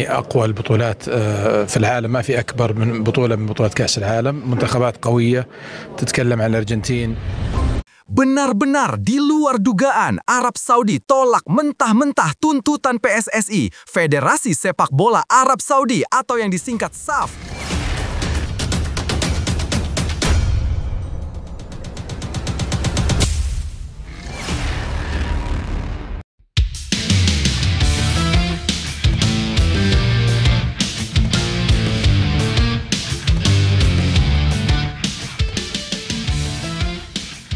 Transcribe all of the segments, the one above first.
أقوى البطولات في العالم، ما في أكبر من بطولات كأس العالم. منتخبات قوية، تتكلم عن الأرجنتين. Benar-benar di luar dugaan, Arab Saudi tolak mentah-mentah tuntutan PSSI, Federasi Sepak Bola Arab Saudi atau yang disingkat SAF.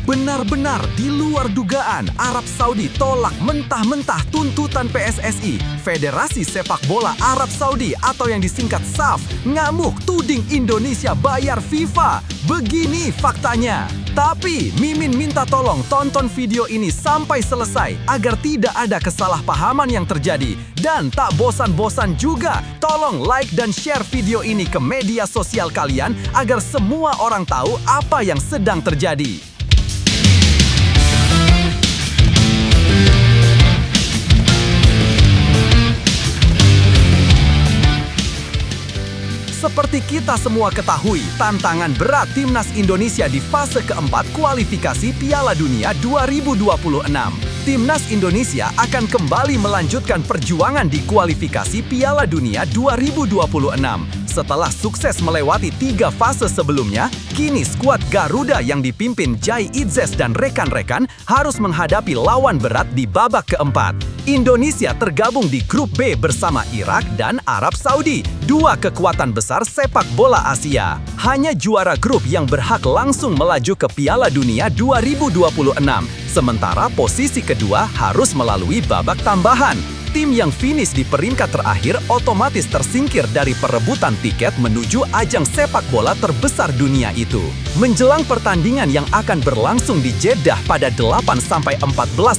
Benar-benar di luar dugaan, Arab Saudi tolak mentah-mentah tuntutan PSSI, Federasi Sepak Bola Arab Saudi atau yang disingkat SAF, ngamuk tuding Indonesia bayar FIFA. Begini faktanya. Tapi Mimin minta tolong tonton video ini sampai selesai agar tidak ada kesalahpahaman yang terjadi. Dan tak bosan-bosan juga, tolong like dan share video ini ke media sosial kalian agar semua orang tahu apa yang sedang terjadi. Seperti kita semua ketahui, tantangan berat Timnas Indonesia di fase keempat kualifikasi Piala Dunia 2026. Timnas Indonesia akan kembali melanjutkan perjuangan di kualifikasi Piala Dunia 2026. Setelah sukses melewati 3 fase sebelumnya, kini skuad Garuda yang dipimpin Jai Idzes dan rekan-rekan harus menghadapi lawan berat di babak keempat. Indonesia tergabung di grup B bersama Irak dan Arab Saudi, 2 kekuatan besar sepak bola Asia. Hanya juara grup yang berhak langsung melaju ke Piala Dunia 2026, sementara posisi kedua harus melalui babak tambahan. Tim yang finish di peringkat terakhir otomatis tersingkir dari perebutan tiket menuju ajang sepak bola terbesar dunia itu. Menjelang pertandingan yang akan berlangsung di Jeddah pada 8-14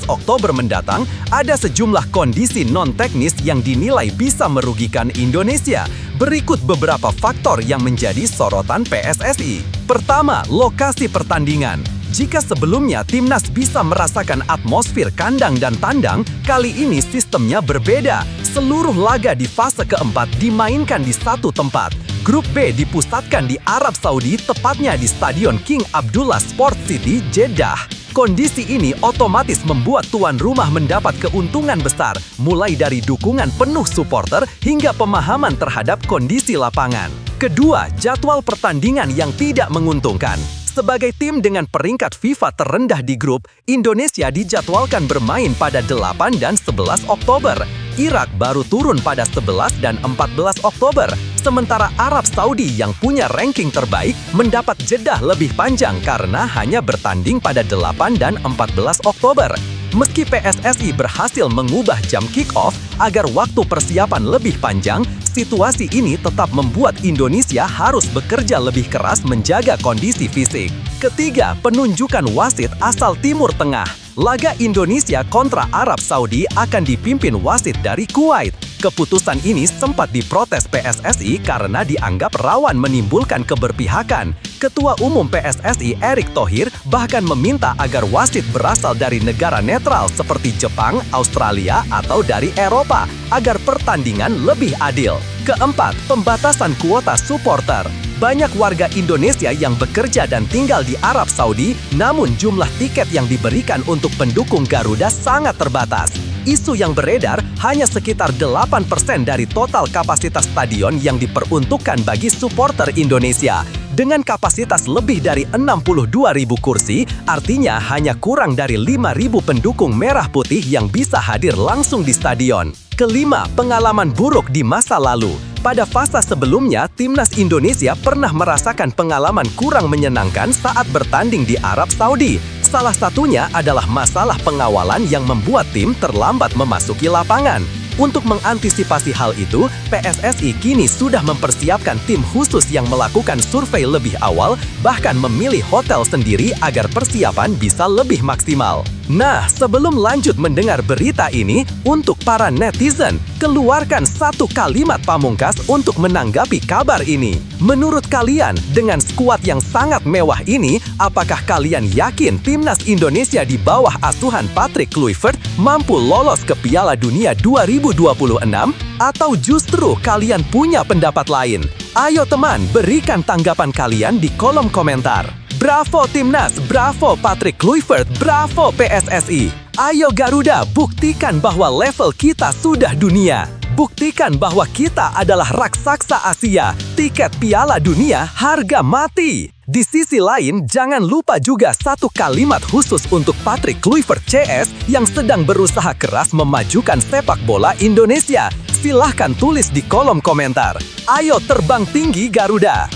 Oktober mendatang, ada sejumlah kondisi non-teknis yang dinilai bisa merugikan Indonesia. Berikut beberapa faktor yang menjadi sorotan PSSI. Pertama, lokasi pertandingan. Jika sebelumnya Timnas bisa merasakan atmosfer kandang dan tandang, kali ini sistemnya berbeda. Seluruh laga di fase keempat dimainkan di satu tempat. Grup B dipusatkan di Arab Saudi, tepatnya di Stadion King Abdullah Sport City, Jeddah. Kondisi ini otomatis membuat tuan rumah mendapat keuntungan besar, mulai dari dukungan penuh supporter hingga pemahaman terhadap kondisi lapangan. Kedua, jadwal pertandingan yang tidak menguntungkan. Sebagai tim dengan peringkat FIFA terendah di grup, Indonesia dijadwalkan bermain pada 8 dan 11 Oktober. Irak baru turun pada 11 dan 14 Oktober. Sementara Arab Saudi yang punya ranking terbaik mendapat jeda lebih panjang karena hanya bertanding pada 8 dan 14 Oktober. Meski PSSI berhasil mengubah jam kick-off agar waktu persiapan lebih panjang, situasi ini tetap membuat Indonesia harus bekerja lebih keras menjaga kondisi fisik. Ketiga, penunjukan wasit asal Timur Tengah. Laga Indonesia kontra Arab Saudi akan dipimpin wasit dari Kuwait. Keputusan ini sempat diprotes PSSI karena dianggap rawan menimbulkan keberpihakan. Ketua Umum PSSI Erick Thohir bahkan meminta agar wasit berasal dari negara netral seperti Jepang, Australia, atau dari Eropa agar pertandingan lebih adil. Keempat, pembatasan kuota supporter. Banyak warga Indonesia yang bekerja dan tinggal di Arab Saudi, namun jumlah tiket yang diberikan untuk pendukung Garuda sangat terbatas. Isu yang beredar hanya sekitar 8% dari total kapasitas stadion yang diperuntukkan bagi supporter Indonesia. Dengan kapasitas lebih dari 62.000 kursi, artinya hanya kurang dari 5.000 pendukung merah putih yang bisa hadir langsung di stadion. Kelima, pengalaman buruk di masa lalu. Pada fase sebelumnya, Timnas Indonesia pernah merasakan pengalaman kurang menyenangkan saat bertanding di Arab Saudi. Salah satunya adalah masalah pengawalan yang membuat tim terlambat memasuki lapangan. Untuk mengantisipasi hal itu, PSSI kini sudah mempersiapkan tim khusus yang melakukan survei lebih awal, bahkan memilih hotel sendiri agar persiapan bisa lebih maksimal. Nah, sebelum lanjut mendengar berita ini, untuk para netizen, keluarkan satu kalimat pamungkas untuk menanggapi kabar ini. Menurut kalian, dengan skuad yang sangat mewah ini, apakah kalian yakin Timnas Indonesia di bawah asuhan Patrick Kluivert mampu lolos ke Piala Dunia 2026? Atau justru kalian punya pendapat lain? Ayo teman, berikan tanggapan kalian di kolom komentar. Bravo Timnas, bravo Patrick Kluivert, bravo PSSI. Ayo Garuda, buktikan bahwa level kita sudah dunia. Buktikan bahwa kita adalah raksasa Asia. Tiket Piala Dunia harga mati. Di sisi lain, jangan lupa juga satu kalimat khusus untuk Patrick Kluivert CS yang sedang berusaha keras memajukan sepak bola Indonesia. Silahkan tulis di kolom komentar. Ayo terbang tinggi Garuda.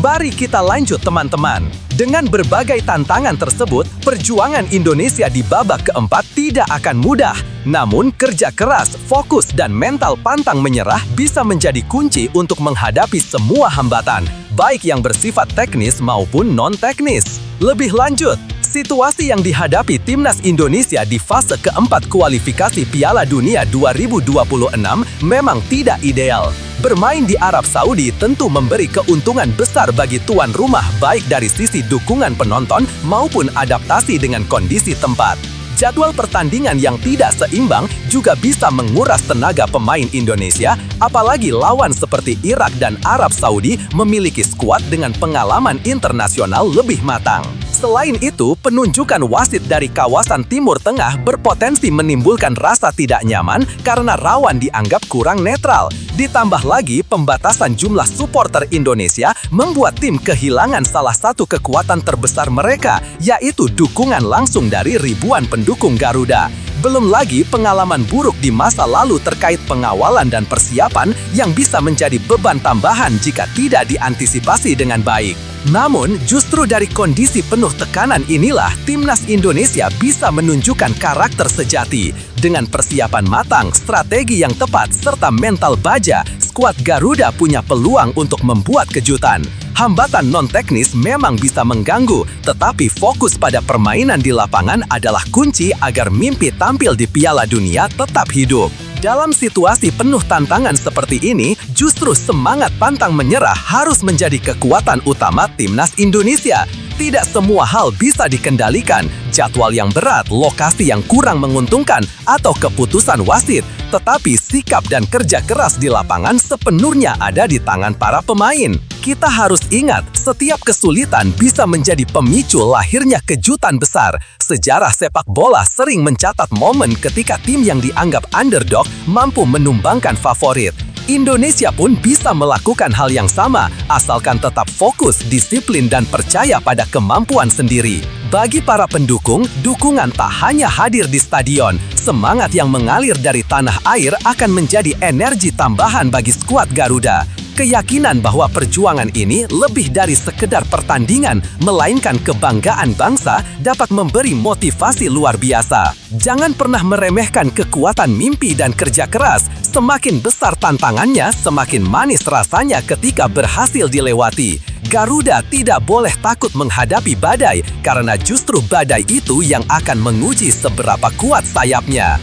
Mari kita lanjut teman-teman. Dengan berbagai tantangan tersebut, perjuangan Indonesia di babak keempat tidak akan mudah. Namun, kerja keras, fokus, dan mental pantang menyerah bisa menjadi kunci untuk menghadapi semua hambatan, baik yang bersifat teknis maupun non-teknis. Lebih lanjut, situasi yang dihadapi Timnas Indonesia di fase keempat kualifikasi Piala Dunia 2026 memang tidak ideal. Bermain di Arab Saudi tentu memberi keuntungan besar bagi tuan rumah baik dari sisi dukungan penonton maupun adaptasi dengan kondisi tempat. Jadwal pertandingan yang tidak seimbang juga bisa menguras tenaga pemain Indonesia, apalagi lawan seperti Irak dan Arab Saudi memiliki skuad dengan pengalaman internasional lebih matang. Selain itu, penunjukan wasit dari kawasan Timur Tengah berpotensi menimbulkan rasa tidak nyaman karena rawan dianggap kurang netral. Ditambah lagi, pembatasan jumlah supporter Indonesia membuat tim kehilangan salah satu kekuatan terbesar mereka, yaitu dukungan langsung dari ribuan pendukung Garuda. Belum lagi pengalaman buruk di masa lalu terkait pengawalan dan persiapan yang bisa menjadi beban tambahan jika tidak diantisipasi dengan baik. Namun, justru dari kondisi penuh tekanan inilah Timnas Indonesia bisa menunjukkan karakter sejati. Dengan persiapan matang, strategi yang tepat, serta mental baja, skuad Garuda punya peluang untuk membuat kejutan. Hambatan non-teknis memang bisa mengganggu, tetapi fokus pada permainan di lapangan adalah kunci agar mimpi tampil di Piala Dunia tetap hidup. Dalam situasi penuh tantangan seperti ini, justru semangat pantang menyerah harus menjadi kekuatan utama Timnas Indonesia. Tidak semua hal bisa dikendalikan, jadwal yang berat, lokasi yang kurang menguntungkan, atau keputusan wasit. Tetapi sikap dan kerja keras di lapangan sepenuhnya ada di tangan para pemain. Kita harus ingat, setiap kesulitan bisa menjadi pemicu lahirnya kejutan besar. Sejarah sepak bola sering mencatat momen ketika tim yang dianggap underdog mampu menumbangkan favorit. Indonesia pun bisa melakukan hal yang sama, asalkan tetap fokus, disiplin, dan percaya pada kemampuan sendiri. Bagi para pendukung, dukungan tak hanya hadir di stadion. Semangat yang mengalir dari tanah air akan menjadi energi tambahan bagi skuad Garuda. Keyakinan bahwa perjuangan ini lebih dari sekedar pertandingan, melainkan kebanggaan bangsa, dapat memberi motivasi luar biasa. Jangan pernah meremehkan kekuatan mimpi dan kerja keras. Semakin besar tantangannya, semakin manis rasanya ketika berhasil dilewati. Garuda tidak boleh takut menghadapi badai, karena justru badai itu yang akan menguji seberapa kuat sayapnya.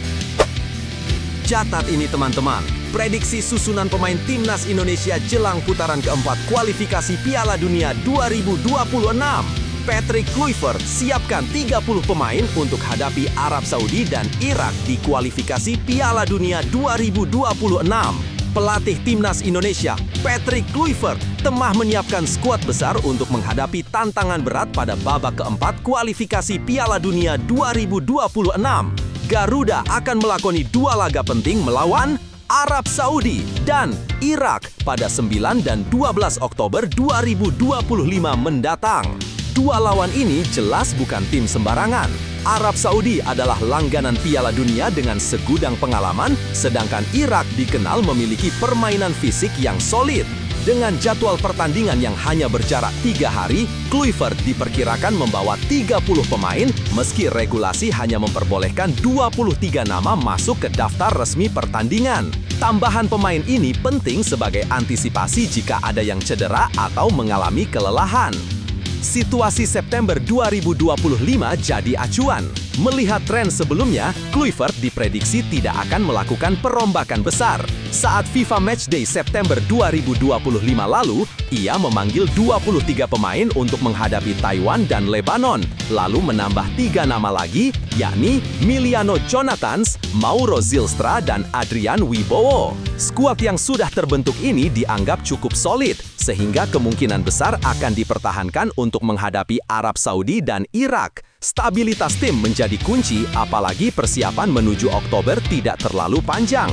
Catat ini teman-teman, prediksi susunan pemain Timnas Indonesia jelang putaran keempat kualifikasi Piala Dunia 2026. Patrick Kluivert siapkan 30 pemain untuk hadapi Arab Saudi dan Irak di kualifikasi Piala Dunia 2026. Pelatih Timnas Indonesia, Patrick Kluivert, temah menyiapkan skuad besar untuk menghadapi tantangan berat pada babak keempat kualifikasi Piala Dunia 2026. Garuda akan melakoni 2 laga penting melawan Arab Saudi dan Irak pada 9 dan 12 Oktober 2025 mendatang. 2 lawan ini jelas bukan tim sembarangan. Arab Saudi adalah langganan Piala Dunia dengan segudang pengalaman, sedangkan Irak dikenal memiliki permainan fisik yang solid. Dengan jadwal pertandingan yang hanya berjarak 3 hari, Kluivert diperkirakan membawa 30 pemain meski regulasi hanya memperbolehkan 23 nama masuk ke daftar resmi pertandingan. Tambahan pemain ini penting sebagai antisipasi jika ada yang cedera atau mengalami kelelahan. Situasi September 2025 jadi acuan. Melihat tren sebelumnya, Kluivert diprediksi tidak akan melakukan perombakan besar. Saat FIFA Matchday September 2025 lalu, ia memanggil 23 pemain untuk menghadapi Taiwan dan Lebanon, lalu menambah 3 nama lagi, yakni Miliano Jonathans, Mauro Zylstra, dan Adrian Wibowo. Skuad yang sudah terbentuk ini dianggap cukup solid, sehingga kemungkinan besar akan dipertahankan untuk menghadapi Arab Saudi dan Irak. Stabilitas tim menjadi kunci, apalagi persiapan menuju Oktober tidak terlalu panjang.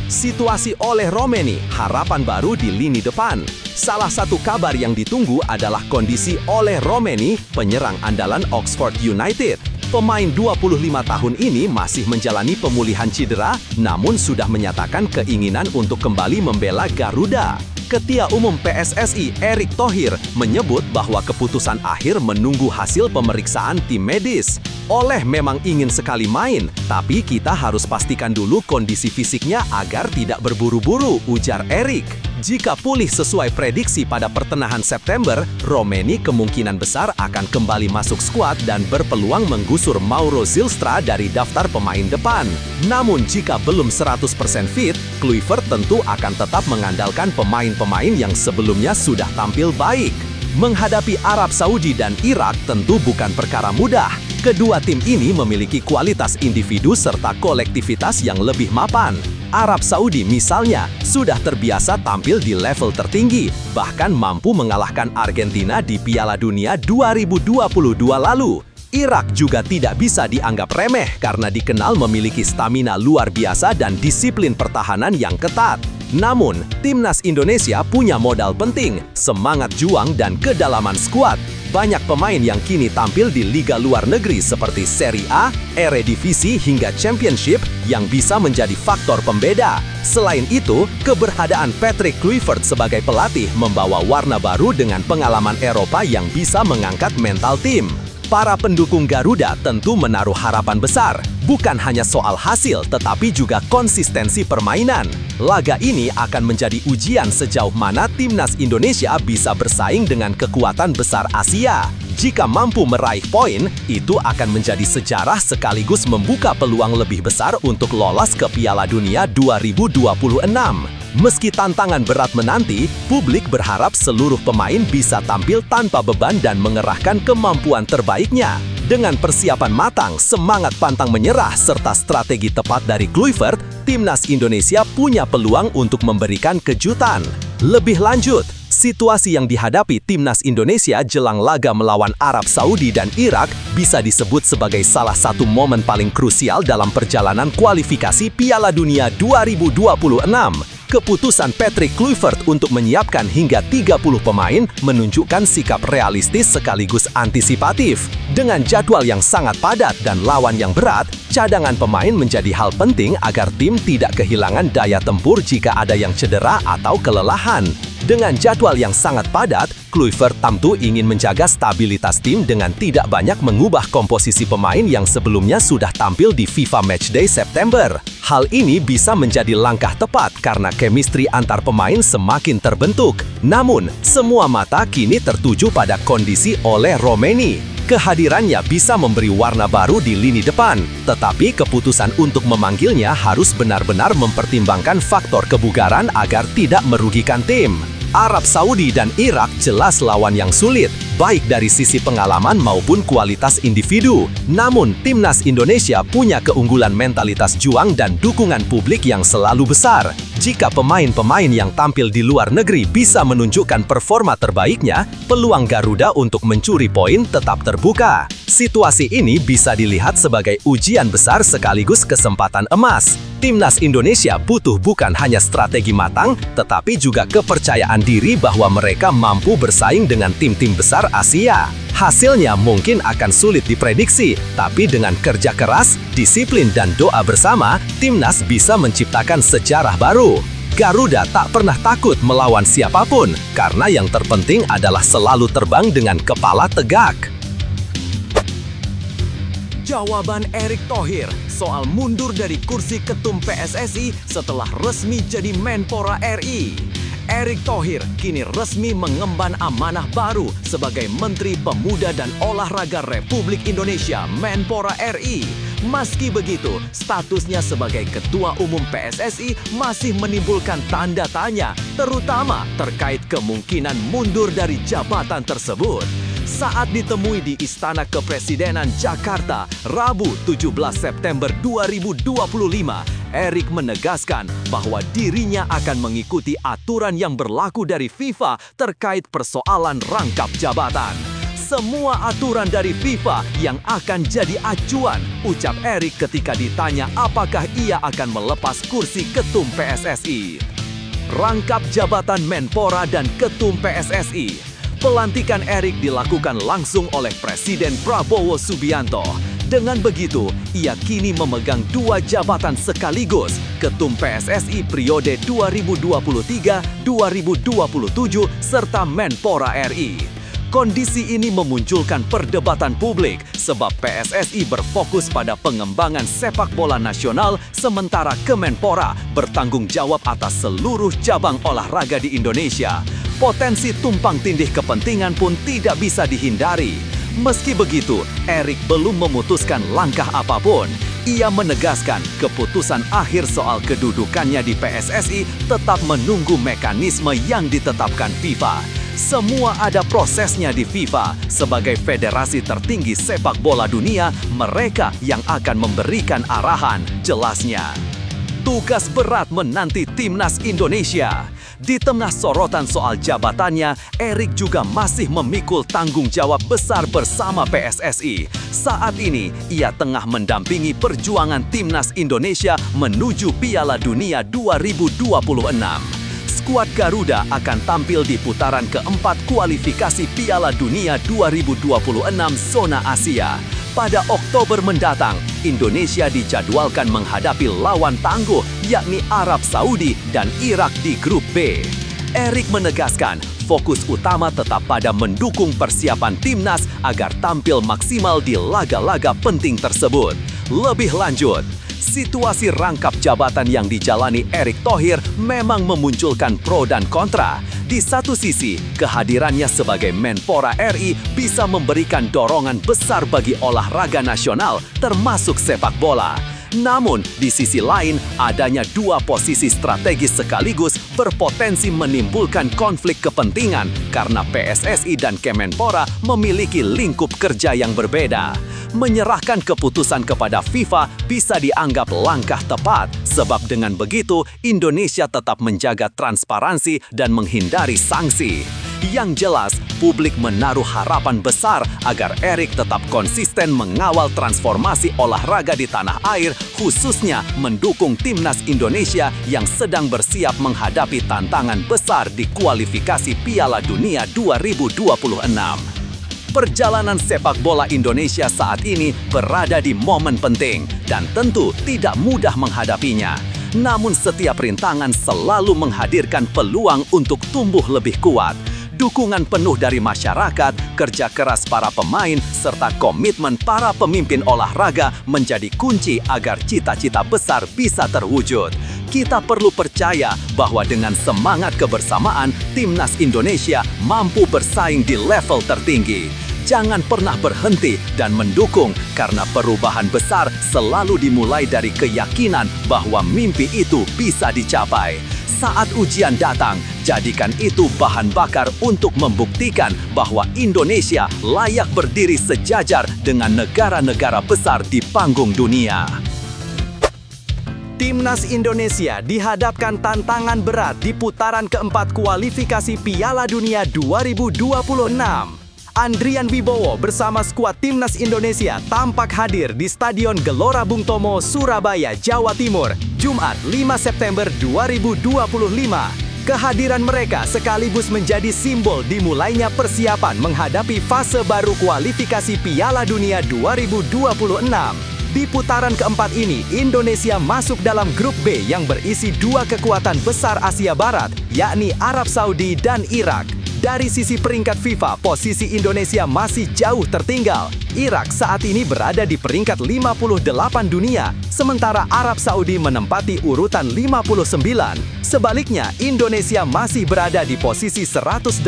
Situasi oleh Romeni, harapan baru di lini depan. Salah satu kabar yang ditunggu adalah kondisi oleh Romeni, penyerang andalan Oxford United. Pemain 25 tahun ini masih menjalani pemulihan cedera, namun sudah menyatakan keinginan untuk kembali membela Garuda. Ketua Umum PSSI Erick Thohir menyebut bahwa keputusan akhir menunggu hasil pemeriksaan tim medis. Oleh memang ingin sekali main, tapi kita harus pastikan dulu kondisi fisiknya agar tidak berburu-buru, ujar Erick. Jika pulih sesuai prediksi pada pertengahan September, Romeni kemungkinan besar akan kembali masuk skuad dan berpeluang menggusur Mauro Zylstra dari daftar pemain depan. Namun jika belum 100% fit, Kluivert tentu akan tetap mengandalkan pemain-pemain yang sebelumnya sudah tampil baik. Menghadapi Arab Saudi dan Irak tentu bukan perkara mudah. Kedua tim ini memiliki kualitas individu serta kolektivitas yang lebih mapan. Arab Saudi misalnya sudah terbiasa tampil di level tertinggi, bahkan mampu mengalahkan Argentina di Piala Dunia 2022 lalu. Irak juga tidak bisa dianggap remeh karena dikenal memiliki stamina luar biasa dan disiplin pertahanan yang ketat. Namun, timnas Indonesia punya modal penting, semangat juang dan kedalaman skuad. Banyak pemain yang kini tampil di liga luar negeri seperti Serie A, Eredivisie hingga Championship yang bisa menjadi faktor pembeda. Selain itu, keberadaan Patrick Kluivert sebagai pelatih membawa warna baru dengan pengalaman Eropa yang bisa mengangkat mental tim. Para pendukung Garuda tentu menaruh harapan besar, bukan hanya soal hasil tetapi juga konsistensi permainan. Laga ini akan menjadi ujian sejauh mana timnas Indonesia bisa bersaing dengan kekuatan besar Asia. Jika mampu meraih poin, itu akan menjadi sejarah sekaligus membuka peluang lebih besar untuk lolos ke Piala Dunia 2026. Meski tantangan berat menanti, publik berharap seluruh pemain bisa tampil tanpa beban dan mengerahkan kemampuan terbaiknya. Dengan persiapan matang, semangat pantang menyerah, serta strategi tepat dari Kluivert, timnas Indonesia punya peluang untuk memberikan kejutan. Lebih lanjut, situasi yang dihadapi timnas Indonesia jelang laga melawan Arab Saudi dan Irak bisa disebut sebagai salah satu momen paling krusial dalam perjalanan kualifikasi Piala Dunia 2026. Keputusan Patrick Kluivert untuk menyiapkan hingga 30 pemain menunjukkan sikap realistis sekaligus antisipatif. Dengan jadwal yang sangat padat dan lawan yang berat, cadangan pemain menjadi hal penting agar tim tidak kehilangan daya tempur jika ada yang cedera atau kelelahan. Dengan jadwal yang sangat padat, Kluivert tentu ingin menjaga stabilitas tim dengan tidak banyak mengubah komposisi pemain yang sebelumnya sudah tampil di FIFA Matchday September. Hal ini bisa menjadi langkah tepat karena chemistry antar pemain semakin terbentuk. Namun, semua mata kini tertuju pada kondisi oleh Romeni. Kehadirannya bisa memberi warna baru di lini depan, tetapi keputusan untuk memanggilnya harus benar-benar mempertimbangkan faktor kebugaran agar tidak merugikan tim. Arab Saudi dan Irak jelas lawan yang sulit, baik dari sisi pengalaman maupun kualitas individu. Namun, timnas Indonesia punya keunggulan mentalitas juang dan dukungan publik yang selalu besar. Jika pemain-pemain yang tampil di luar negeri bisa menunjukkan performa terbaiknya, peluang Garuda untuk mencuri poin tetap terbuka. Situasi ini bisa dilihat sebagai ujian besar sekaligus kesempatan emas. Timnas Indonesia butuh bukan hanya strategi matang, tetapi juga kepercayaan diri bahwa mereka mampu bersaing dengan tim-tim besar Asia. Hasilnya mungkin akan sulit diprediksi, tapi dengan kerja keras, disiplin dan doa bersama, timnas bisa menciptakan sejarah baru. Garuda tak pernah takut melawan siapapun, karena yang terpenting adalah selalu terbang dengan kepala tegak. Jawaban Erick Thohir soal mundur dari kursi ketum PSSI setelah resmi jadi Menpora RI. Erick Thohir kini resmi mengemban amanah baru sebagai Menteri Pemuda dan Olahraga Republik Indonesia Menpora RI. Meski begitu, statusnya sebagai Ketua Umum PSSI masih menimbulkan tanda tanya, terutama terkait kemungkinan mundur dari jabatan tersebut. Saat ditemui di Istana Kepresidenan Jakarta, Rabu 17 September 2025, Erick menegaskan bahwa dirinya akan mengikuti aturan yang berlaku dari FIFA terkait persoalan rangkap jabatan. Semua aturan dari FIFA yang akan jadi acuan, ucap Erick ketika ditanya apakah ia akan melepas kursi ketum PSSI. Rangkap jabatan Menpora dan ketum PSSI. Pelantikan Erick dilakukan langsung oleh Presiden Prabowo Subianto. Dengan begitu, ia kini memegang dua jabatan sekaligus, Ketum PSSI periode 2023-2027 serta Menpora RI. Kondisi ini memunculkan perdebatan publik sebab PSSI berfokus pada pengembangan sepak bola nasional sementara Kemenpora bertanggung jawab atas seluruh cabang olahraga di Indonesia. Potensi tumpang tindih kepentingan pun tidak bisa dihindari. Meski begitu, Erick belum memutuskan langkah apapun. Ia menegaskan keputusan akhir soal kedudukannya di PSSI tetap menunggu mekanisme yang ditetapkan FIFA. Semua ada prosesnya di FIFA. Sebagai federasi tertinggi sepak bola dunia, mereka yang akan memberikan arahan, jelasnya. Tugas berat menanti Timnas Indonesia. Di tengah sorotan soal jabatannya, Erick juga masih memikul tanggung jawab besar bersama PSSI. Saat ini, ia tengah mendampingi perjuangan Timnas Indonesia menuju Piala Dunia 2026. Skuad Garuda akan tampil di putaran keempat kualifikasi Piala Dunia 2026 zona Asia. Pada Oktober mendatang, Indonesia dijadwalkan menghadapi lawan tangguh yakni Arab Saudi dan Irak di grup B. Erick menegaskan, fokus utama tetap pada mendukung persiapan timnas agar tampil maksimal di laga-laga penting tersebut. Lebih lanjut, situasi rangkap jabatan yang dijalani Erick Thohir memang memunculkan pro dan kontra. Di satu sisi, kehadirannya sebagai Menpora RI bisa memberikan dorongan besar bagi olahraga nasional, termasuk sepak bola. Namun, di sisi lain, adanya dua posisi strategis sekaligus berpotensi menimbulkan konflik kepentingan karena PSSI dan Kemenpora memiliki lingkup kerja yang berbeda. Menyerahkan keputusan kepada FIFA bisa dianggap langkah tepat, sebab dengan begitu Indonesia tetap menjaga transparansi dan menghindari sanksi. Yang jelas, publik menaruh harapan besar agar Erick tetap konsisten mengawal transformasi olahraga di tanah air, khususnya mendukung Timnas Indonesia yang sedang bersiap menghadapi tantangan besar di kualifikasi Piala Dunia 2026. Perjalanan sepak bola Indonesia saat ini berada di momen penting dan tentu tidak mudah menghadapinya. Namun setiap rintangan selalu menghadirkan peluang untuk tumbuh lebih kuat. Dukungan penuh dari masyarakat, kerja keras para pemain, serta komitmen para pemimpin olahraga menjadi kunci agar cita-cita besar bisa terwujud. Kita perlu percaya bahwa dengan semangat kebersamaan, Timnas Indonesia mampu bersaing di level tertinggi. Jangan pernah berhenti dan mendukung karena perubahan besar selalu dimulai dari keyakinan bahwa mimpi itu bisa dicapai. Saat ujian datang, jadikan itu bahan bakar untuk membuktikan bahwa Indonesia layak berdiri sejajar dengan negara-negara besar di panggung dunia. Timnas Indonesia dihadapkan tantangan berat di putaran keempat kualifikasi Piala Dunia 2026. Andrian Wibowo bersama skuad Timnas Indonesia tampak hadir di Stadion Gelora Bung Tomo, Surabaya, Jawa Timur, Jumat 5 September 2025. Kehadiran mereka sekaligus menjadi simbol dimulainya persiapan menghadapi fase baru kualifikasi Piala Dunia 2026. Di putaran keempat ini, Indonesia masuk dalam grup B yang berisi dua kekuatan besar Asia Barat, yakni Arab Saudi dan Irak. Dari sisi peringkat FIFA, posisi Indonesia masih jauh tertinggal. Irak saat ini berada di peringkat 58 dunia, sementara Arab Saudi menempati urutan 59. Sebaliknya, Indonesia masih berada di posisi 118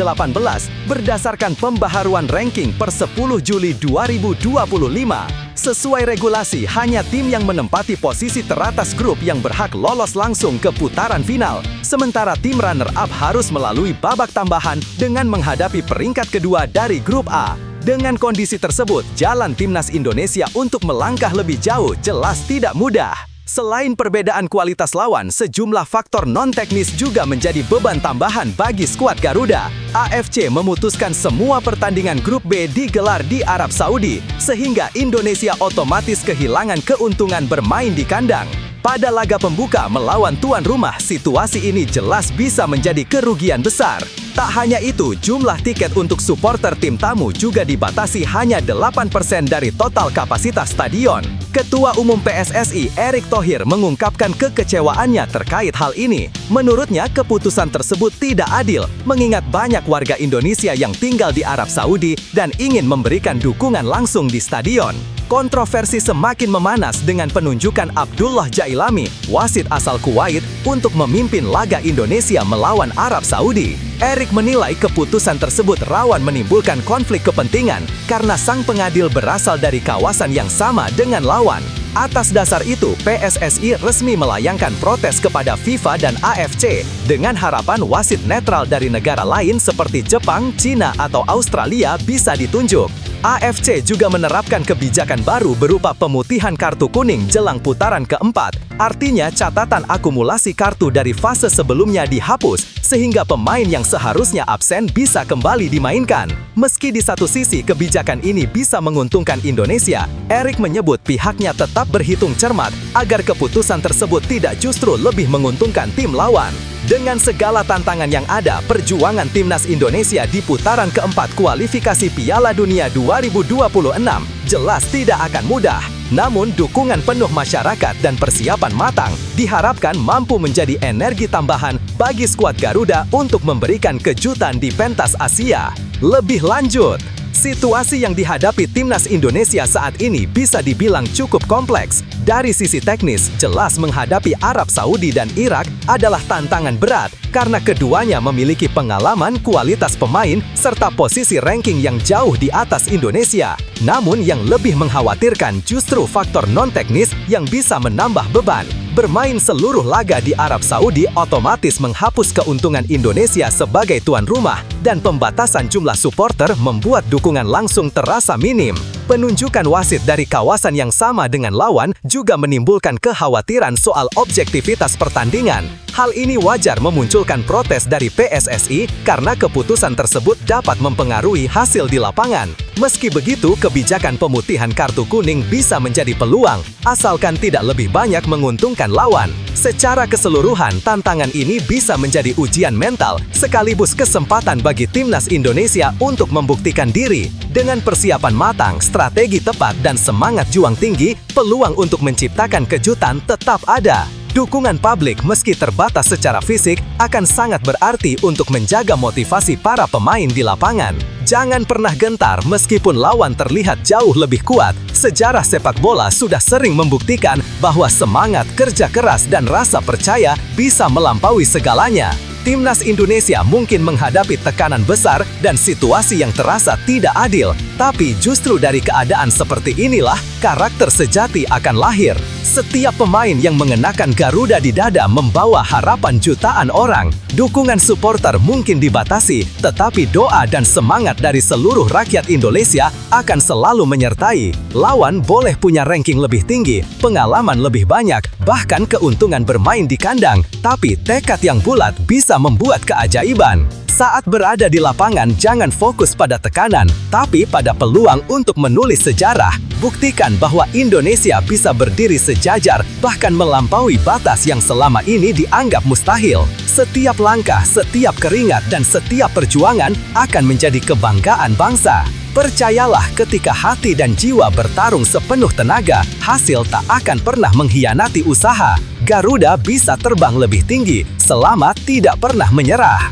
berdasarkan pembaharuan ranking per 10 Juli 2025. Sesuai regulasi, hanya tim yang menempati posisi teratas grup yang berhak lolos langsung ke putaran final. Sementara tim runner-up harus melalui babak tambahan dengan menghadapi peringkat kedua dari grup A. Dengan kondisi tersebut, jalan timnas Indonesia untuk melangkah lebih jauh jelas tidak mudah. Selain perbedaan kualitas lawan, sejumlah faktor non-teknis juga menjadi beban tambahan bagi skuad Garuda. AFC memutuskan semua pertandingan grup B digelar di Arab Saudi, sehingga Indonesia otomatis kehilangan keuntungan bermain di kandang. Pada laga pembuka melawan tuan rumah, situasi ini jelas bisa menjadi kerugian besar. Tak hanya itu, jumlah tiket untuk supporter tim tamu juga dibatasi hanya 8% dari total kapasitas stadion. Ketua Umum PSSI, Erick Thohir, mengungkapkan kekecewaannya terkait hal ini. Menurutnya, keputusan tersebut tidak adil, mengingat banyak warga Indonesia yang tinggal di Arab Saudi dan ingin memberikan dukungan langsung di stadion. Kontroversi semakin memanas dengan penunjukan Abdullah Jailami, wasit asal Kuwait, untuk memimpin laga Indonesia melawan Arab Saudi. Erick menilai keputusan tersebut rawan menimbulkan konflik kepentingan karena sang pengadil berasal dari kawasan yang sama dengan lawan. Atas dasar itu, PSSI resmi melayangkan protes kepada FIFA dan AFC dengan harapan wasit netral dari negara lain seperti Jepang, Cina, atau Australia bisa ditunjuk. AFC juga menerapkan kebijakan baru berupa pemutihan kartu kuning jelang putaran keempat. Artinya, catatan akumulasi kartu dari fase sebelumnya dihapus, sehingga pemain yang seharusnya absen bisa kembali dimainkan. Meski di satu sisi kebijakan ini bisa menguntungkan Indonesia, Erick menyebut pihaknya tetap berhitung cermat agar keputusan tersebut tidak justru lebih menguntungkan tim lawan. Dengan segala tantangan yang ada, perjuangan timnas Indonesia di putaran keempat kualifikasi Piala Dunia 2026 jelas tidak akan mudah. Namun, dukungan penuh masyarakat dan persiapan matang diharapkan mampu menjadi energi tambahan bagi skuad Garuda untuk memberikan kejutan di pentas Asia. Lebih lanjut, situasi yang dihadapi timnas Indonesia saat ini bisa dibilang cukup kompleks. Dari sisi teknis, jelas menghadapi Arab Saudi dan Irak adalah tantangan berat karena keduanya memiliki pengalaman, kualitas pemain, serta posisi ranking yang jauh di atas Indonesia. Namun yang lebih mengkhawatirkan justru faktor non-teknis yang bisa menambah beban. Bermain seluruh laga di Arab Saudi otomatis menghapus keuntungan Indonesia sebagai tuan rumah dan pembatasan jumlah supporter membuat dukungan langsung terasa minim. Penunjukan wasit dari kawasan yang sama dengan lawan juga menimbulkan kekhawatiran soal objektivitas pertandingan. Hal ini wajar memunculkan protes dari PSSI karena keputusan tersebut dapat mempengaruhi hasil di lapangan. Meski begitu, kebijakan pemutihan kartu kuning bisa menjadi peluang, asalkan tidak lebih banyak menguntungkan lawan. Secara keseluruhan, tantangan ini bisa menjadi ujian mental, sekaligus kesempatan bagi timnas Indonesia untuk membuktikan diri. Dengan persiapan matang, strategi tepat, dan semangat juang tinggi, peluang untuk menciptakan kejutan tetap ada. Dukungan publik meski terbatas secara fisik akan sangat berarti untuk menjaga motivasi para pemain di lapangan. Jangan pernah gentar meskipun lawan terlihat jauh lebih kuat. Sejarah sepak bola sudah sering membuktikan bahwa semangat, kerja keras, dan rasa percaya bisa melampaui segalanya. Timnas Indonesia mungkin menghadapi tekanan besar dan situasi yang terasa tidak adil. Tapi justru dari keadaan seperti inilah karakter sejati akan lahir. Setiap pemain yang mengenakan Garuda di dada membawa harapan jutaan orang. Dukungan supporter mungkin dibatasi, tetapi doa dan semangat dari seluruh rakyat Indonesia akan selalu menyertai. Lawan boleh punya ranking lebih tinggi, pengalaman lebih banyak, bahkan keuntungan bermain di kandang. Tapi tekad yang bulat bisa membuat keajaiban. Saat berada di lapangan, jangan fokus pada tekanan, tapi pada peluang untuk menulis sejarah. Buktikan bahwa Indonesia bisa berdiri sejajar, bahkan melampaui batas yang selama ini dianggap mustahil. Setiap langkah, setiap keringat, dan setiap perjuangan akan menjadi kebanggaan bangsa. Percayalah, ketika hati dan jiwa bertarung sepenuh tenaga, hasil tak akan pernah mengkhianati usaha. Garuda bisa terbang lebih tinggi selama tidak pernah menyerah.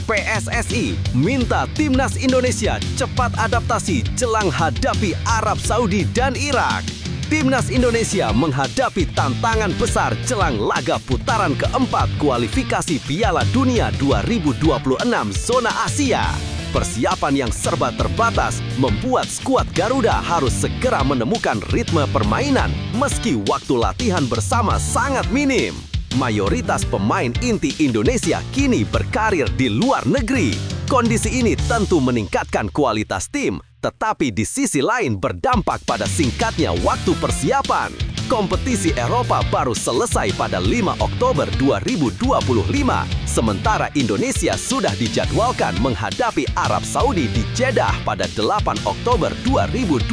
PSSI minta Timnas Indonesia cepat adaptasi jelang hadapi Arab Saudi dan Irak. Timnas Indonesia menghadapi tantangan besar jelang laga putaran keempat kualifikasi Piala Dunia 2026 zona Asia. Persiapan yang serba terbatas membuat skuad Garuda harus segera menemukan ritme permainan meski waktu latihan bersama sangat minim. Mayoritas pemain inti Indonesia kini berkarir di luar negeri. Kondisi ini tentu meningkatkan kualitas tim, tetapi di sisi lain berdampak pada singkatnya waktu persiapan. Kompetisi Eropa baru selesai pada 5 Oktober 2025, sementara Indonesia sudah dijadwalkan menghadapi Arab Saudi di Jeddah pada 8 Oktober 2025.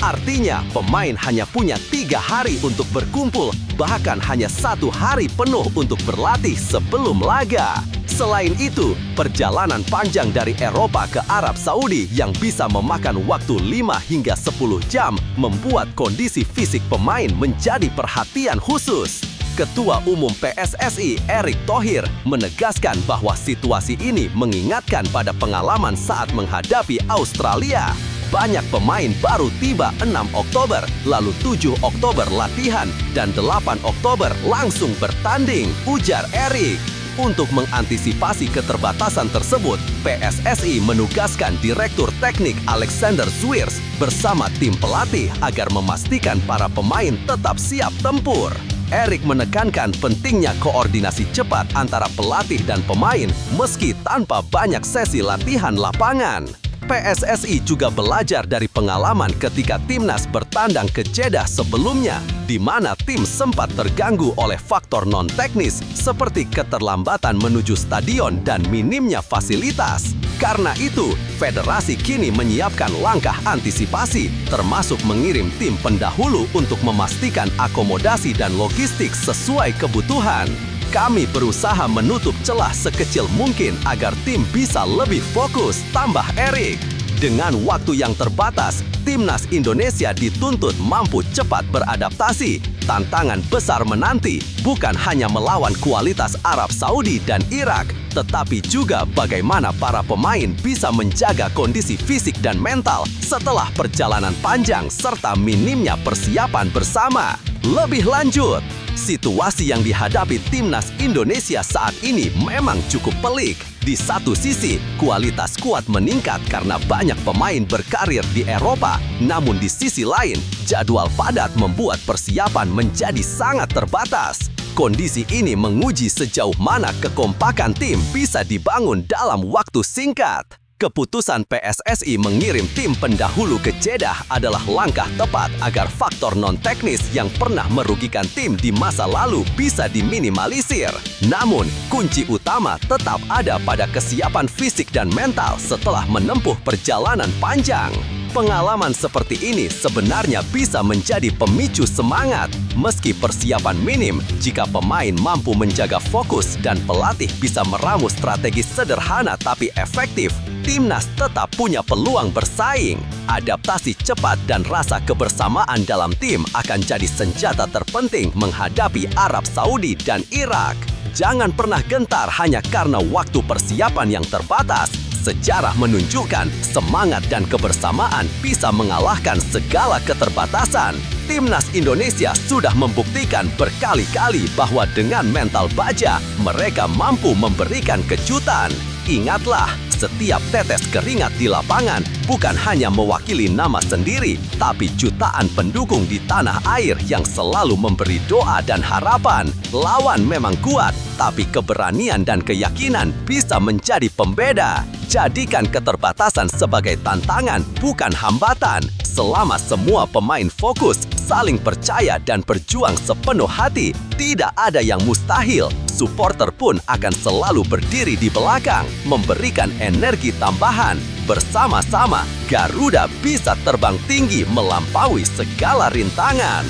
Artinya, pemain hanya punya 3 hari untuk berkumpul, bahkan hanya 1 hari penuh untuk berlatih sebelum laga. Selain itu, perjalanan panjang dari Eropa ke Arab Saudi yang bisa memakan waktu 5 hingga 10 jam membuat kondisi fisik pemain menjadi perhatian khusus. Ketua Umum PSSI Erick Thohir menegaskan bahwa situasi ini mengingatkan pada pengalaman saat menghadapi Australia. Banyak pemain baru tiba 6 Oktober, lalu 7 Oktober latihan, dan 8 Oktober langsung bertanding, ujar Erick. Untuk mengantisipasi keterbatasan tersebut, PSSI menugaskan Direktur Teknik Alexander Zwiers bersama tim pelatih agar memastikan para pemain tetap siap tempur. Erick menekankan pentingnya koordinasi cepat antara pelatih dan pemain meski tanpa banyak sesi latihan lapangan. PSSI juga belajar dari pengalaman ketika timnas bertandang ke Jeddah sebelumnya, di mana tim sempat terganggu oleh faktor non-teknis seperti keterlambatan menuju stadion dan minimnya fasilitas. Karena itu, federasi kini menyiapkan langkah antisipasi, termasuk mengirim tim pendahulu untuk memastikan akomodasi dan logistik sesuai kebutuhan. Kami berusaha menutup celah sekecil mungkin agar tim bisa lebih fokus, tambah Erick. Dengan waktu yang terbatas, Timnas Indonesia dituntut mampu cepat beradaptasi. Tantangan besar menanti bukan hanya melawan kualitas Arab Saudi dan Irak, tetapi juga bagaimana para pemain bisa menjaga kondisi fisik dan mental setelah perjalanan panjang serta minimnya persiapan bersama. Lebih lanjut, situasi yang dihadapi Timnas Indonesia saat ini memang cukup pelik. Di satu sisi, kualitas skuad meningkat karena banyak pemain berkarir di Eropa. Namun di sisi lain, jadwal padat membuat persiapan menjadi sangat terbatas. Kondisi ini menguji sejauh mana kekompakan tim bisa dibangun dalam waktu singkat. Keputusan PSSI mengirim tim pendahulu ke Jeddah adalah langkah tepat agar faktor non-teknis yang pernah merugikan tim di masa lalu bisa diminimalisir. Namun, kunci utama tetap ada pada kesiapan fisik dan mental setelah menempuh perjalanan panjang. Pengalaman seperti ini sebenarnya bisa menjadi pemicu semangat. Meski persiapan minim, jika pemain mampu menjaga fokus dan pelatih bisa meramu strategi sederhana tapi efektif, timnas tetap punya peluang bersaing. Adaptasi cepat dan rasa kebersamaan dalam tim akan jadi senjata terpenting menghadapi Arab Saudi dan Irak. Jangan pernah gentar hanya karena waktu persiapan yang terbatas. Sejarah menunjukkan semangat dan kebersamaan bisa mengalahkan segala keterbatasan. Timnas Indonesia sudah membuktikan berkali-kali bahwa dengan mental baja, mereka mampu memberikan kejutan. Ingatlah, setiap tetes keringat di lapangan bukan hanya mewakili nama sendiri, tapi jutaan pendukung di tanah air yang selalu memberi doa dan harapan. Lawan memang kuat, tapi keberanian dan keyakinan bisa menjadi pembeda. Jadikan keterbatasan sebagai tantangan, bukan hambatan. Selama semua pemain fokus, saling percaya dan berjuang sepenuh hati, tidak ada yang mustahil. Supporter pun akan selalu berdiri di belakang, memberikan energi tambahan. Bersama-sama, Garuda bisa terbang tinggi melampaui segala rintangan.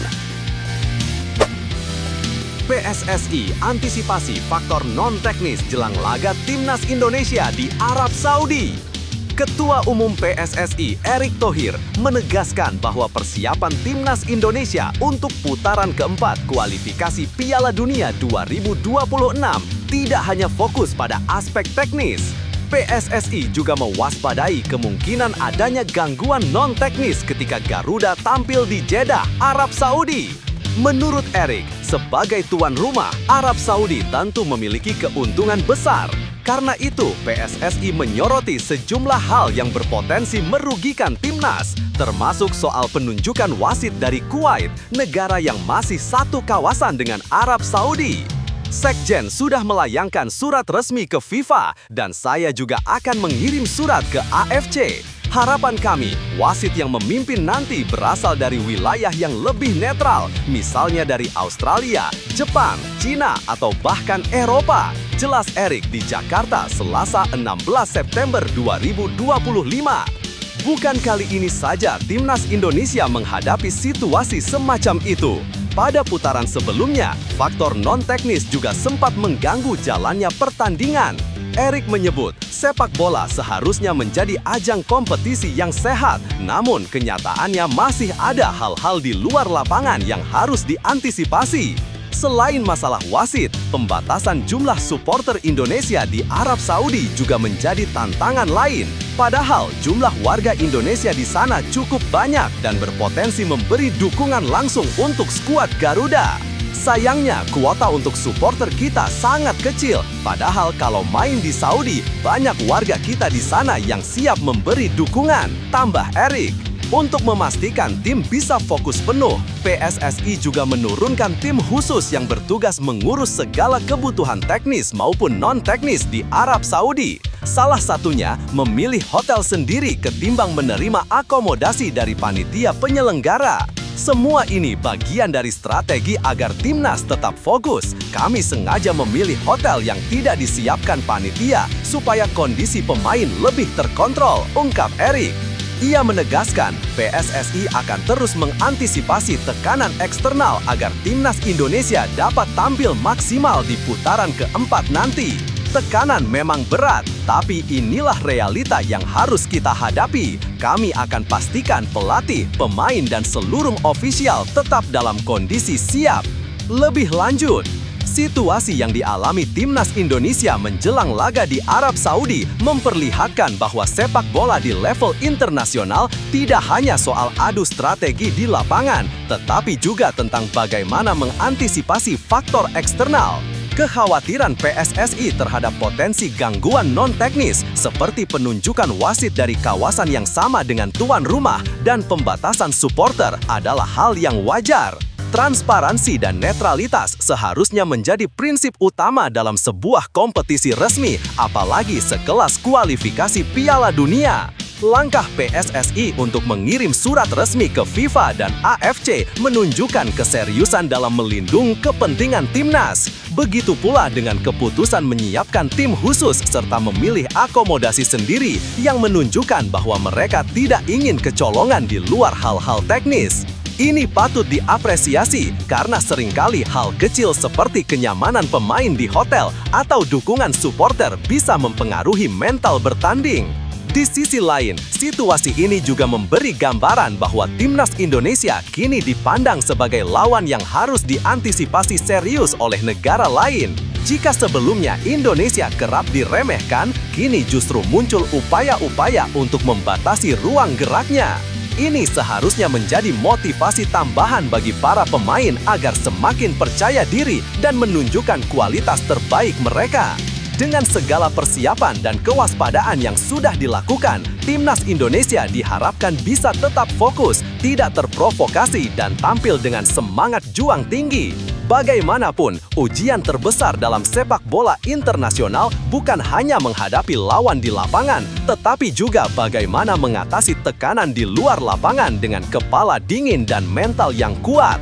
PSSI antisipasi faktor non-teknis jelang laga Timnas Indonesia di Arab Saudi. Ketua Umum PSSI Erick Thohir menegaskan bahwa persiapan Timnas Indonesia untuk putaran keempat kualifikasi Piala Dunia 2026 tidak hanya fokus pada aspek teknis. PSSI juga mewaspadai kemungkinan adanya gangguan non-teknis ketika Garuda tampil di Jeddah, Arab Saudi. Menurut Erick, sebagai tuan rumah, Arab Saudi tentu memiliki keuntungan besar. Karena itu, PSSI menyoroti sejumlah hal yang berpotensi merugikan timnas, termasuk soal penunjukan wasit dari Kuwait, negara yang masih satu kawasan dengan Arab Saudi. Sekjen sudah melayangkan surat resmi ke FIFA dan saya juga akan mengirim surat ke AFC. Harapan kami, wasit yang memimpin nanti berasal dari wilayah yang lebih netral, misalnya dari Australia, Jepang, Cina, atau bahkan Eropa. Jelas Erick di Jakarta, Selasa 16 September 2025. Bukan kali ini saja Timnas Indonesia menghadapi situasi semacam itu. Pada putaran sebelumnya, faktor non-teknis juga sempat mengganggu jalannya pertandingan. Erick menyebut, sepak bola seharusnya menjadi ajang kompetisi yang sehat, namun kenyataannya masih ada hal-hal di luar lapangan yang harus diantisipasi. Selain masalah wasit, pembatasan jumlah supporter Indonesia di Arab Saudi juga menjadi tantangan lain. Padahal jumlah warga Indonesia di sana cukup banyak dan berpotensi memberi dukungan langsung untuk skuad Garuda. Sayangnya, kuota untuk supporter kita sangat kecil. Padahal kalau main di Saudi, banyak warga kita di sana yang siap memberi dukungan, tambah Erick. Untuk memastikan tim bisa fokus penuh, PSSI juga menurunkan tim khusus yang bertugas mengurus segala kebutuhan teknis maupun non-teknis di Arab Saudi. Salah satunya, memilih hotel sendiri ketimbang menerima akomodasi dari panitia penyelenggara. Semua ini bagian dari strategi agar timnas tetap fokus. Kami sengaja memilih hotel yang tidak disiapkan panitia supaya kondisi pemain lebih terkontrol, ungkap Erick. Ia menegaskan PSSI akan terus mengantisipasi tekanan eksternal agar timnas Indonesia dapat tampil maksimal di putaran keempat nanti. Tekanan memang berat, tapi inilah realita yang harus kita hadapi. Kami akan pastikan pelatih, pemain, dan seluruh ofisial tetap dalam kondisi siap. Lebih lanjut, situasi yang dialami timnas Indonesia menjelang laga di Arab Saudi memperlihatkan bahwa sepak bola di level internasional tidak hanya soal adu strategi di lapangan, tetapi juga tentang bagaimana mengantisipasi faktor eksternal. Kekhawatiran PSSI terhadap potensi gangguan non-teknis seperti penunjukan wasit dari kawasan yang sama dengan tuan rumah dan pembatasan supporter adalah hal yang wajar. Transparansi dan netralitas seharusnya menjadi prinsip utama dalam sebuah kompetisi resmi, apalagi sekelas kualifikasi Piala Dunia. Langkah PSSI untuk mengirim surat resmi ke FIFA dan AFC menunjukkan keseriusan dalam melindungi kepentingan timnas. Begitu pula dengan keputusan menyiapkan tim khusus serta memilih akomodasi sendiri yang menunjukkan bahwa mereka tidak ingin kecolongan di luar hal-hal teknis. Ini patut diapresiasi karena seringkali hal kecil seperti kenyamanan pemain di hotel atau dukungan supporter bisa mempengaruhi mental bertanding. Di sisi lain, situasi ini juga memberi gambaran bahwa timnas Indonesia kini dipandang sebagai lawan yang harus diantisipasi serius oleh negara lain. Jika sebelumnya Indonesia kerap diremehkan, kini justru muncul upaya-upaya untuk membatasi ruang geraknya. Ini seharusnya menjadi motivasi tambahan bagi para pemain agar semakin percaya diri dan menunjukkan kualitas terbaik mereka. Dengan segala persiapan dan kewaspadaan yang sudah dilakukan, timnas Indonesia diharapkan bisa tetap fokus, tidak terprovokasi, dan tampil dengan semangat juang tinggi. Bagaimanapun, ujian terbesar dalam sepak bola internasional bukan hanya menghadapi lawan di lapangan, tetapi juga bagaimana mengatasi tekanan di luar lapangan dengan kepala dingin dan mental yang kuat.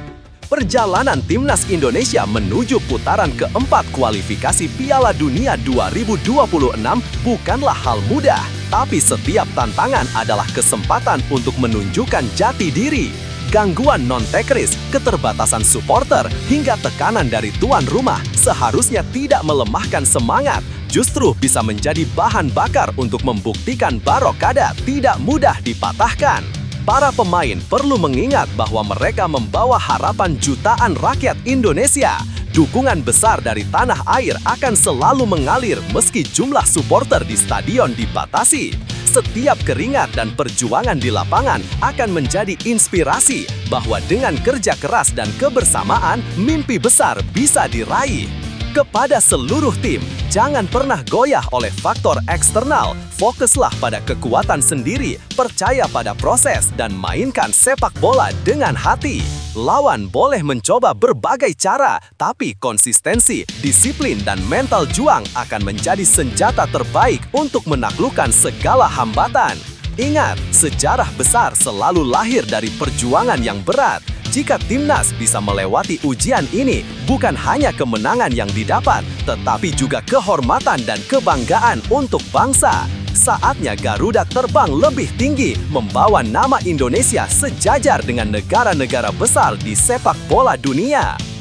Perjalanan timnas Indonesia menuju putaran keempat kualifikasi Piala Dunia 2026 bukanlah hal mudah, tapi setiap tantangan adalah kesempatan untuk menunjukkan jati diri. gangguan non-teknis, keterbatasan supporter, hingga tekanan dari tuan rumah seharusnya tidak melemahkan semangat, justru bisa menjadi bahan bakar untuk membuktikan Barokada tidak mudah dipatahkan. Para pemain perlu mengingat bahwa mereka membawa harapan jutaan rakyat Indonesia. Dukungan besar dari tanah air akan selalu mengalir meski jumlah supporter di stadion dibatasi. Setiap keringat dan perjuangan di lapangan akan menjadi inspirasi bahwa dengan kerja keras dan kebersamaan, mimpi besar bisa diraih. Kepada seluruh tim, jangan pernah goyah oleh faktor eksternal. Fokuslah pada kekuatan sendiri, percaya pada proses, dan mainkan sepak bola dengan hati. Lawan boleh mencoba berbagai cara, tapi konsistensi, disiplin, dan mental juang akan menjadi senjata terbaik untuk menaklukkan segala hambatan. Ingat, sejarah besar selalu lahir dari perjuangan yang berat. Jika timnas bisa melewati ujian ini, bukan hanya kemenangan yang didapat, tetapi juga kehormatan dan kebanggaan untuk bangsa. Saatnya Garuda terbang lebih tinggi, membawa nama Indonesia sejajar dengan negara-negara besar di sepak bola dunia.